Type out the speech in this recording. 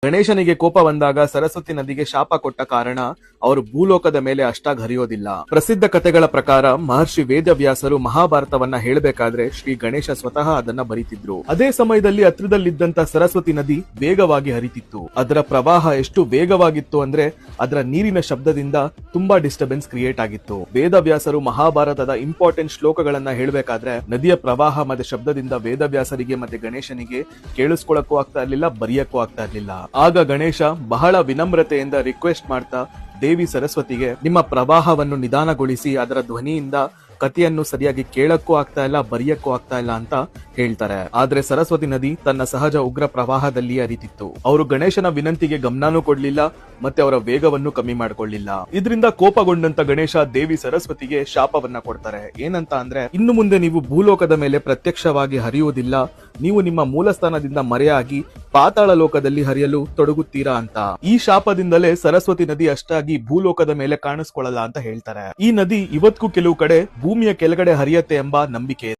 ಗಣೇಶನಿಗೆ ಕೋಪ ಬಂದಾಗ ಸರಸ್ವತಿ ನದಿಗೆ ಶಾಪ ಕೊಟ್ಟ ಕಾರಣ ಅವರು ಭೂಲೋಕದ ಮೇಲೆ ಅಷ್ಟಾಗಿ ಹರಿಯೋದಿಲ್ಲ. ಪ್ರಸಿದ್ಧ ಕಥೆಗಳ ಪ್ರಕಾರ ಮಹರ್ಷಿ ವೇದವ್ಯಾಸರು ಮಹಾಭಾರತವನ್ನ ಹೇಳಬೇಕಾದ್ರೆ ಶ್ರೀ ಗಣೇಶ ಸ್ವತಃ ಅದನ್ನ ಬರೀತಿದ್ರು. ಅದೇ ಸಮಯದಲ್ಲಿ ಹತ್ರದಲ್ಲಿದ್ದಂತ ಸರಸ್ವತಿ ನದಿ ವೇಗವಾಗಿ ಹರಿತಿತ್ತು. ಅದರ ಪ್ರವಾಹ ಎಷ್ಟು ವೇಗವಾಗಿತ್ತು ಅಂದ್ರೆ ಅದರ ನೀರಿನ ಶಬ್ದದಿಂದ ತುಂಬಾ ಡಿಸ್ಟರ್ಬೆನ್ಸ್ ಕ್ರಿಯೇಟ್ ಆಗಿತ್ತು. ವೇದವ್ಯಾಸರು ಮಹಾಭಾರತದ ಇಂಪಾರ್ಟೆಂಟ್ ಶ್ಲೋಕಗಳನ್ನ ಹೇಳಬೇಕಾದ್ರೆ ನದಿಯ ಪ್ರವಾಹ ಮತ್ತೆ ಶಬ್ದದಿಂದ ವೇದವ್ಯಾಸರಿಗೆ ಮತ್ತೆ ಗಣೇಶನಿಗೆ ಕೇಳಿಸ್ಕೊಳಕ್ಕೂ ಆಗ್ತಾ ಇರ್ಲಿಲ್ಲ, ಬರೆಯಕ್ಕೂ ಆಗ್ತಾ ಇರ್ಲಿಲ್ಲ. ಆಗ ಗಣೇಶ ಬಹಳ ವಿನಮ್ರತೆಯಿಂದ ರಿಕ್ವೆಸ್ಟ್ ಮಾಡ್ತಾ ದೇವಿ ಸರಸ್ವತಿಗೆ ನಿಮ್ಮ ಪ್ರವಾಹವನ್ನು ನಿಧಾನಗೊಳಿಸಿ, ಅದರ ಧ್ವನಿಯಿಂದ ಕಥೆಯನ್ನು ಸರಿಯಾಗಿ ಕೇಳಕ್ಕೂ ಆಗ್ತಾ ಇಲ್ಲ, ಬರೆಯಕ್ಕೂ ಆಗ್ತಾ ಇಲ್ಲ ಅಂತ ಹೇಳ್ತಾರೆ. ಆದ್ರೆ ಸರಸ್ವತಿ ನದಿ ತನ್ನ ಸಹಜ ಉಗ್ರ ಪ್ರವಾಹದಲ್ಲಿ ಹರಿತಿತ್ತು. ಅವರು ಗಣೇಶನ ವಿನಂತಿಗೆ ಗಮನನೂ ಕೊಡ್ಲಿಲ್ಲ ಮತ್ತೆ ಅವರ ವೇಗವನ್ನು ಕಮ್ಮಿ ಮಾಡ್ಕೊಳ್ಳಿಲ್ಲ. ಇದರಿಂದ ಕೋಪಗೊಂಡಂತ ಗಣೇಶ ದೇವಿ ಸರಸ್ವತಿಗೆ ಶಾಪವನ್ನ ಕೊಡ್ತಾರೆ. ಏನಂತ ಅಂದ್ರೆ, ಇನ್ನು ಮುಂದೆ ನೀವು ಭೂಲೋಕದ ಮೇಲೆ ಪ್ರತ್ಯಕ್ಷವಾಗಿ ಹರಿಯುವುದಿಲ್ಲ, ನೀವು ನಿಮ್ಮ ಮೂಲಸ್ಥಾನದಿಂದ ಮರೆಯಾಗಿ ಪಾತಾಳ ಲೋಕದಲ್ಲಿ ಹರಿಯಲು ತೊಡಗುತ್ತೀರಾ ಅಂತ. ಈ ಶಾಪದಿಂದಲೇ ಸರಸ್ವತಿ ನದಿ ಅಷ್ಟಾಗಿ ಭೂಲೋಕದ ಮೇಲೆ ಕಾಣಿಸ್ಕೊಳ್ಳಲ್ಲ ಅಂತ ಹೇಳ್ತಾರೆ. ಈ ನದಿ ಇವತ್ತಿಗೂ ಕೆಲವು ಕಡೆ ಭೂಮಿಯ ಕೆಳಗಡೆ ಹರಿಯತ್ತೆ ಎಂಬ ನಂಬಿಕೆ ಇದೆ.